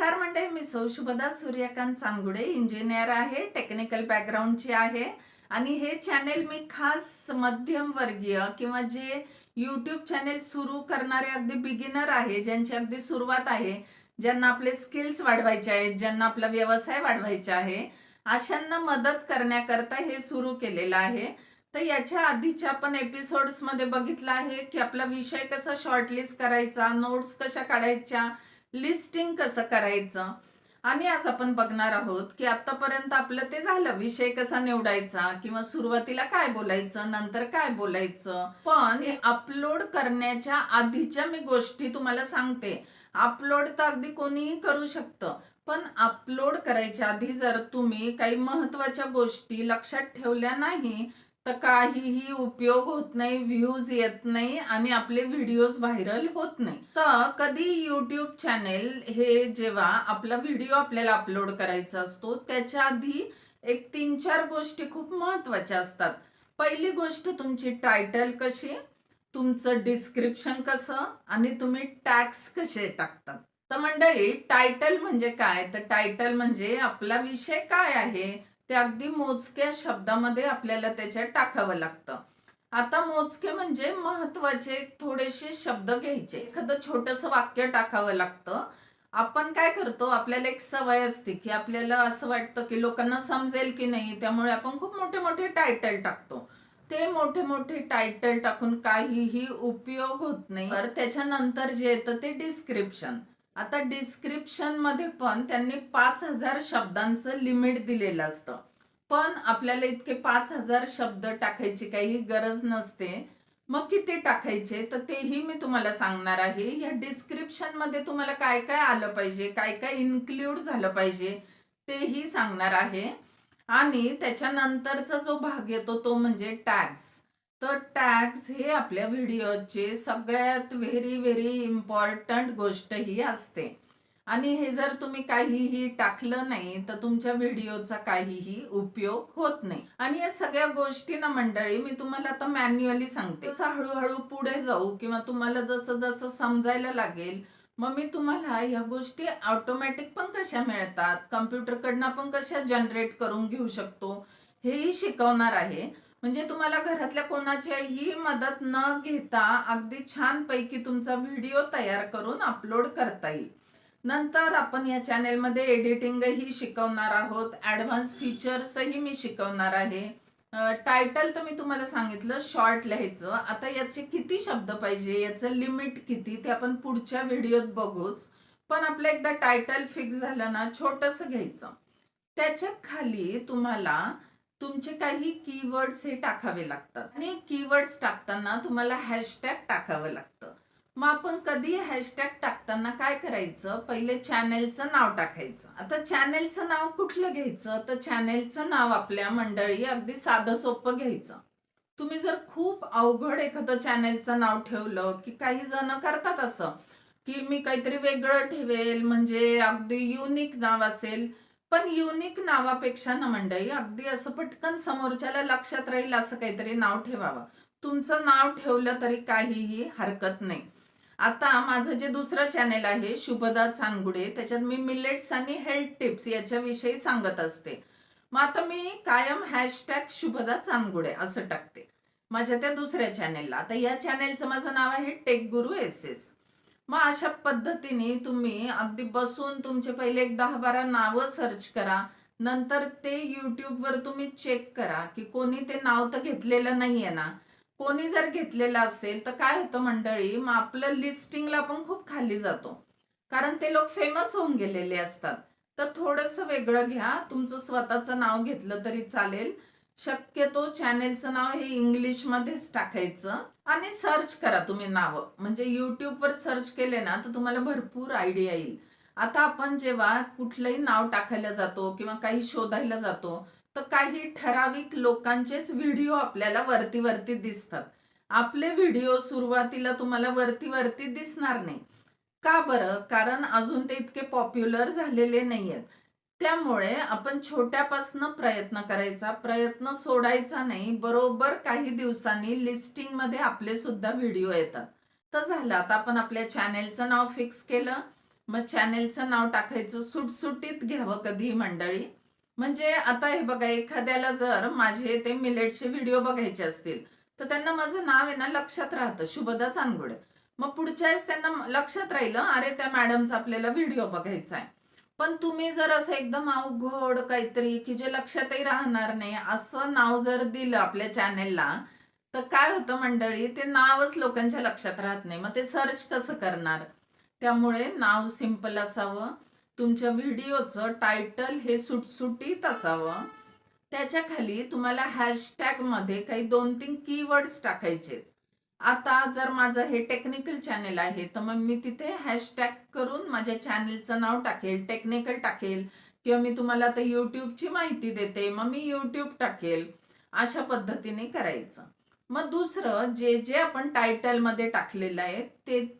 नमस्कार मंडळी, मी शुभदा सूर्यकांत चांगुडे, इंजिनियर आहे, टेक्निकल बॅकग्राऊंडची आहे आणि हे चॅनेल मी खास मध्यमवर्गीय किंवा जे यूट्यूब चॅनेल सुरू करणारे अगदी बिगिनर आहे, ज्यांची अगदी सुरुवात आहे, ज्यांना आपले स्किल्स वाढवायचे आहेत, ज्यांना आपला व्यवसाय वाढवायचा आहे, अशांना मदत करण्याकरता हे सुरू केलेलं आहे. तर याच्या आधीच्या आपण एपिसोड्समध्ये बघितलं आहे की आपला विषय कसा शॉर्टलिस्ट करायचा, नोट्स कशा काढायच्या, लिस्टिंग कसं करायचं. आणि आज आपण बघणार आहोत की आतापर्यंत आपलं ते झालं, विषय कसा निवडायचा किंवा सुरुवातीला काय बोलायचं, नंतर काय बोलायचं. पण अपलोड करण्याच्या आधीच्या मी गोष्टी तुम्हाला सांगते. अपलोड तर अगदी कोणीही करू शकतं, पण अपलोड करायच्या आधी जर तुम्ही काही महत्वाच्या गोष्टी लक्षात ठेवल्या नाही तर काहीही उपयोग होत नाही, व्ह्यूज येत नाही आणि आपले व्हिडिओज व्हायरल होत नाही. तर कधी यूट्यूब चॅनेल हे जेव्हा आपला व्हिडिओ आपल्याला अपलोड करायचा असतो त्याच्या आधी एक 3-4 गोष्टी खूप महत्वाच्या असतात. पहिली गोष्ट तुमची टायटल कशी, तुमचं डिस्क्रिप्शन कसं आणि तुम्ही टॅग्स कसे टाकतात. तर मंडळी, टायटल म्हणजे काय, तर टायटल म्हणजे आपला विषय काय आहे ते अगदी मोजक्या शब्दामध्ये आपल्याला त्याच्यात टाकावं लागतं. आता मोजके म्हणजे महत्वाचे थोडेसे शब्द घ्यायचे, एखादं छोटंसं वाक्य टाकावं लागतं. आपण काय करतो, आपल्याला एक सवय असते की आपल्याला असं वाटतं की लोकांना समजेल की नाही, त्यामुळे आपण खूप मोठे मोठे टायटल टाकतो. ते मोठे मोठे टायटल टाकून काहीही उपयोग होत नाही. तर त्याच्यानंतर जे येतं ते डिस्क्रिप्शन. आता डिस्क्रिप्शन मध्ये पण त्यांनी 5,000 शब्दांचं लिमिट दिलेलं असतं, पण आपल्याला इतके 5,000 शब्द टाकायची काही गरज नसते. मग किती टाकायचे तर तेही मी तुम्हाला सांगणार आहे. या डिस्क्रिप्शन मध्ये तुम्हाला काय काय आलं पाहिजे, काय काय इन्क्ल्यूड झालं पाहिजे तेही सांगणार आहे. आणि त्याच्यानंतरचा जो भाग येतो तो म्हणजे टॅग्स. तर टॅग्स हे आपल्या व्हिडिओचे सगळ्यात व्हेरी व्हेरी इम्पॉर्टंट गोष्ट ही असते. आणि हे जर तुम्ही काहीही टाकलं नाही तर तुमच्या व्हिडिओचा काहीही उपयोग होत नाही. आणि या सगळ्या गोष्टी ना मंडळी मी तुम्हाला आता मॅन्युअली सांगते. तसं हळूहळू पुढे जाऊ किंवा तुम्हाला जसं जसं समजायला लागेल मग मी तुम्हाला ह्या गोष्टी ऑटोमॅटिक पण कशा मिळतात, कम्प्युटरकडनं आपण कशा जनरेट करून घेऊ शकतो हेही शिकवणार आहे. म्हणजे तुम्हाला घरातल्या कोणाच्याही मदत न घेता अगदी छान पैकी तुमचा व्हिडिओ तयार करून अपलोड करता येईल. नंतर आपण या चॅनेलमध्ये एडिटिंगही शिकवणार आहोत, ॲडव्हान्स फीचर्सही मी शिकवणार आहे. टायटल तर मी तुम्हाला सांगितलं शॉर्ट लिहायचं. आता याचे किती शब्द पाहिजे, याचं लिमिट किती ते आपण पुढच्या व्हिडिओत बघूच. पण आपलं एकदा टायटल फिक्स झालं ना, छोटंसं घ्यायचं. त्याच्या खाली तुम्हाला तुमचे काही कीवर्ड्स हे टाकावे लागतात आणि कीवर्ड्स टाकताना तुम्हाला हॅशटॅग टाकावं लागतं. मग आपण कधी हॅशटॅग टाकताना काय करायचं, पहिले चॅनेलचं नाव टाकायचं. आता चॅनेलचं नाव कुठलं घ्यायचं, तर चॅनेलचं नाव आपल्या मंडळी अगदी साधं सोपं घ्यायचं. तुम्ही जर खूप अवघड एखादं चॅनेलचं नाव ठेवलं की काही जण करतात असं की मी काहीतरी वेगळं ठेवेल म्हणजे अगदी युनिक नाव असेल. पण युनिक नावापेक्षा ना मंडळी अगदी असं पटकन समोरच्याला लक्षात राहील असं काहीतरी नाव ठेवावं. तुमचं नाव ठेवलं तरी काहीही हरकत नाही. आता माझं जे दुसरं चॅनेल आहे शुभदा चांगुडे, त्याच्यात मी मिलेट्स आणि हेल्थ टिप्स याच्याविषयी सांगत असते. मग आता मी कायम हॅशटॅग शुभदा चांगुडे असं टाकते माझ्या त्या दुसऱ्या चॅनेलला. आता या चॅनेलचं माझं नाव आहे टेक गुरु SS. मग अशा पद्धतीने तुम्ही अगदी बसून तुमचे पहिले एक 10-12 नावं सर्च करा. नंतर ते यूट्यूबवर तुम्ही चेक करा की कोणी ते नाव तर घेतलेलं नाहीये ना. कोणी जर घेतलेलं असेल तर काय होतं मंडळी, मग आपलं लिस्टिंगला पण खूप खाली जातो, कारण ते लोक फेमस होऊन गेलेले असतात. तर थोडंसं वेगळं घ्या, तुमचं स्वतःचं नाव घेतलं तरी चालेल. शक्यतो चॅनेलचं नाव हे इंग्लिशमध्येच टाकायचं आणि सर्च करा तुम्ही नावं. म्हणजे यूट्यूबवर सर्च केले ना तर तुम्हाला भरपूर आयडिया येईल. आता आपण जेव्हा कुठलंही नाव टाकायला जातो किंवा काही शोधायला जातो तर काही ठराविक लोकांचेच व्हिडिओ आपल्याला वरती वरती दिसतात. आपले व्हिडिओ सुरुवातीला तुम्हाला वरती वरती दिसणार नाही. का बरं? कारण अजून ते इतके पॉप्युलर झालेले नाहीयेत. त्यामुळे आपण छोट्यापासनं प्रयत्न करायचा, प्रयत्न सोडायचा नाही. बरोबर काही दिवसांनी लिस्टिंगमध्ये आपले सुद्धा व्हिडिओ येतात. तर झालं, आता आपण आपल्या चॅनेलचं नाव फिक्स केलं. मग चॅनेलचं नाव टाकायचं सुटसुटीत घ्यावं कधीही मंडळी. म्हणजे आता हे बघा, एखाद्याला जर माझे ते मिलेटचे व्हिडिओ बघायचे असतील, तर त्यांना माझं नाव आहे ना लक्षात राहतं, शुभदा चांदगुडे. मग पुढच्या वेळेस त्यांना लक्षात राहिलं, अरे त्या मॅडमचा आपल्याला व्हिडिओ बघायचा आहे. पण तुम्ही जर असं एकदम अवघड काहीतरी की जे लक्षातही राहणार नाही असं नाव जर दिलं आपल्या चॅनेलला, तर काय होतं मंडळी, ते नावच लोकांच्या लक्षात राहत नाही. मग ते सर्च कसं करणार? त्यामुळे नाव सिंपल असावं. तुमच्या व्हिडिओचं टायटल हे सुटसुटीत असावं. त्याच्या खाली तुम्हाला हॅशटॅगमध्ये काही 2-3 कीवर्ड्स टाकायचे. आता जर माझं हे टेक्निकल चॅनेल आहे, तर मग मी तिथे हॅशटॅग करून माझ्या चॅनेलचं नाव टाकेल, टेक्निकल टाकेल, किंवा मी तुम्हाला आता YouTubeची माहिती देते, मग मी YouTube टाकेल. अशा पद्धतीने करायचं. मग दुसरं, जे जे आपण टायटलमध्ये टाकलेलं आहे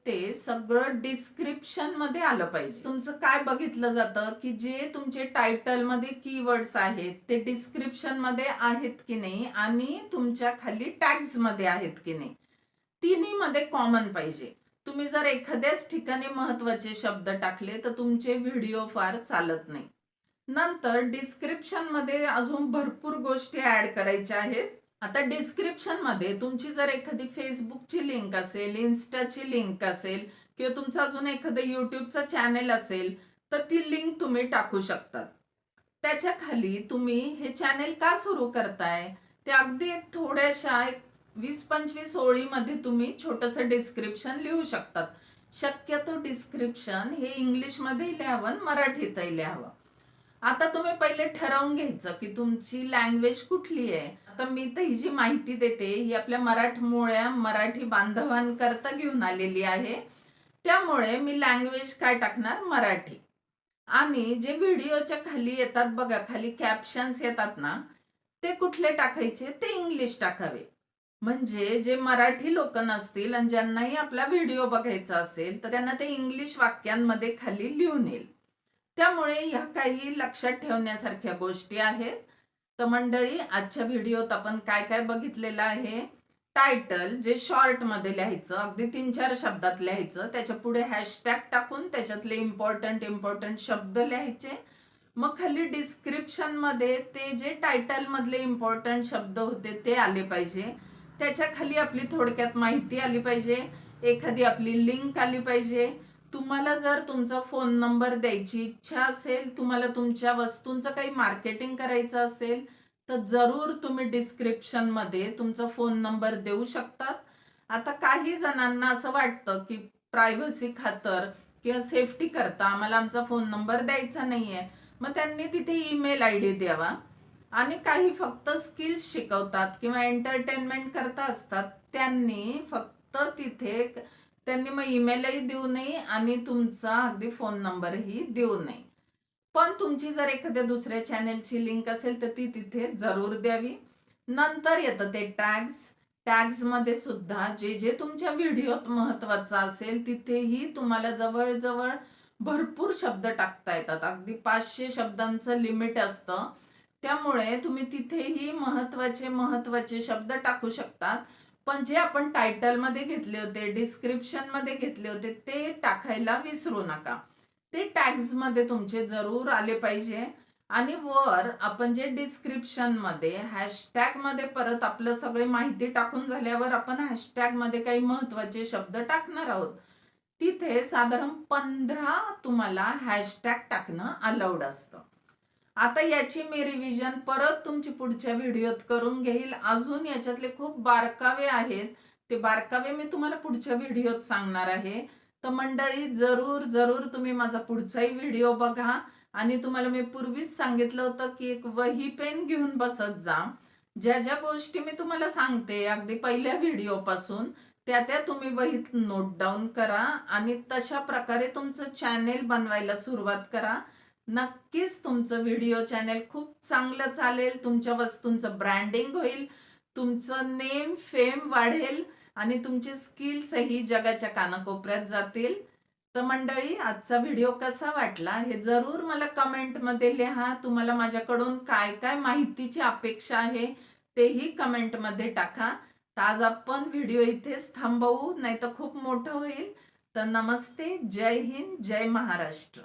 ते सगळं डिस्क्रिप्शनमध्ये आलं पाहिजे. तुमचं काय बघितलं जातं, की जे तुमचे टायटलमध्ये कीवर्ड्स आहेत ते डिस्क्रिप्शनमध्ये आहेत की नाही आणि तुमच्या खाली टॅग्समध्ये आहेत की नाही, तिन्हीमध्ये कॉमन पाहिजे. तुम्ही जर एखाद्याच ठिकाणी महत्त्वाचे शब्द टाकले तर तुमचे व्हिडिओ फार चालत नाही. नंतर डिस्क्रिप्शनमध्ये अजून भरपूर गोष्टी ऍड करायच्या आहेत. आता डिस्क्रिप्शनमध्ये तुमची जर एखादी फेसबुकची लिंक असेल, इन्स्टाची लिंक असेल, किंवा तुमचं अजून एखादं YouTubeचं चॅनेल असेल, तर ती लिंक तुम्ही टाकू शकतात. त्याच्या खाली तुम्ही हे चॅनेल का सुरू करताय ते अगदी एक थोड्याशा 20-25 ओळीमध्ये तुम्ही छोटंसं डिस्क्रिप्शन लिहू शकतात. शक्यतो डिस्क्रिप्शन हे इंग्लिशमध्ये लिहावं, मराठीतही लिहावं. आता तुम्ही पहिले ठरवून घ्यायचं की तुमची लँग्वेज कुठली आहे. आता मी तर ही जी माहिती देते ही आपल्या मराठमोळ्या मराठी बांधवांकरता घेऊन आलेली आहे. त्यामुळे मी लँग्वेज काय टाकणार, मराठी. आणि जे व्हिडिओच्या खाली येतात बघा, खाली कॅप्शन्स येतात ना, ते कुठले टाकायचे, ते इंग्लिश टाकावे. म्हणजे जे मराठी लोक नसतील आणि ज्यांनाही आपला व्हिडिओ बघायचा असेल, तर त्यांना ते इंग्लिश वाक्यांमध्ये खाली लिहून येईल. त्यामुळे ह्या काही लक्षात ठेवण्यासारख्या गोष्टी आहेत. तर मंडळी, आजच्या व्हिडिओत आपण काय काय बघितलेलं आहे. टायटल जे शॉर्टमध्ये लिहायचं, अगदी 3-4 शब्दात लिहायचं, त्याच्या पुढे हॅशटॅग टाकून त्याच्यातले इम्पॉर्टंट शब्द लिहायचे. मग खाली डिस्क्रिप्शनमध्ये ते जे टायटलमधले इम्पॉर्टंट शब्द होते ते आले पाहिजे. त्याच्या खाली आपली थोडक्यात माहिती आली पाहिजे, एखादी आपली लिंक आली पाहिजे. तुम्हाला जर तुमचा फोन नंबर द्यायची इच्छा असेल, तुम्हाला तुमच्या वस्तूंचं काही मार्केटिंग करायचं असेल, तर जरूर तुम्ही डिस्क्रिप्शनमध्ये तुमचा फोन नंबर देऊ शकतात. आता काही जणांना असं वाटतं की प्रायव्हसी खातर किंवा सेफ्टी करता आम्हाला आमचा फोन नंबर द्यायचा नाहीये, मग त्यांनी तिथे ईमेल ID द्यावा. आणि काही फक्त स्किल्स शिकवतात किंवा एंटरटेनमेंट करता असतात, त्यांनी फक्त तिथे त्यांनी मग ईमेलही देऊ नये आणि तुमचा अगदी फोन नंबरही देऊ नये. पण तुमची जर एखाद्या दुसऱ्या चॅनेलची लिंक असेल तर ती तिथे जरूर द्यावी. नंतर येतं ते टॅग्स. टॅग्समध्ये सुद्धा जे जे तुमच्या व्हिडिओत महत्त्वाचं असेल तिथेही तुम्हाला जवळजवळ भरपूर शब्द टाकता येतात. अगदी 500 शब्दांचं लिमिट असतं. त्यामुळे तुम्ही तिथेही महत्त्वाचे शब्द टाकू शकतात. पण जे आपण टायटलमध्ये घेतले होते, डिस्क्रिप्शनमध्ये घेतले होते, ते टाकायला विसरू नका. ते टॅग्समध्ये तुमचे जरूर आले पाहिजे. आणि वर आपण जे डिस्क्रिप्शनमध्ये हॅशटॅगमध्ये परत आपलं सगळी माहिती टाकून झाल्यावर आपण हॅशटॅगमध्ये काही महत्त्वाचे शब्द टाकणार आहोत. तिथे साधारण 15 तुम्हाला हॅशटॅग टाकणं अलाउड असतं. आता याची मी रिव्हिजन परत तुमची पुढच्या व्हिडिओत करून घेईल. अजून याच्यातले खूप बारकावे आहेत, ते बारकावे मी तुम्हाला पुढच्या व्हिडिओत सांगणार आहे. तर मंडळी, जरूर जरूर तुम्ही माझा पुढचाही व्हिडिओ बघा. आणि तुम्हाला मी पूर्वीच सांगितलं होतं की एक वही पेन घेऊन बसत जा. ज्या ज्या गोष्टी मी तुम्हाला सांगते अगदी पहिल्या व्हिडिओपासून, त्या तुम्ही वहीत नोट डाऊन करा आणि तशा प्रकारे तुमचं चॅनेल बनवायला सुरुवात करा. नक्कीच तुमचं व्हिडिओ चॅनेल खूप चांगलं चालेल, तुमच्या वस्तूंचं ब्रँडिंग होईल, तुमचं नेम फेम वाढेल आणि तुमचे स्किल्सही जगाच्या कानाकोपऱ्यात जातील. तर मंडळी, आजचा व्हिडिओ कसा वाटला हे जरूर मला कमेंटमध्ये लिहा. तुम्हाला माझ्याकडून काय काय माहितीची अपेक्षा आहे तेही कमेंटमध्ये टाका. तर आज आपण व्हिडिओ इथेच थांबवू, नाहीतर खूप मोठं होईल. तर नमस्ते, जय हिंद, जय महाराष्ट्र.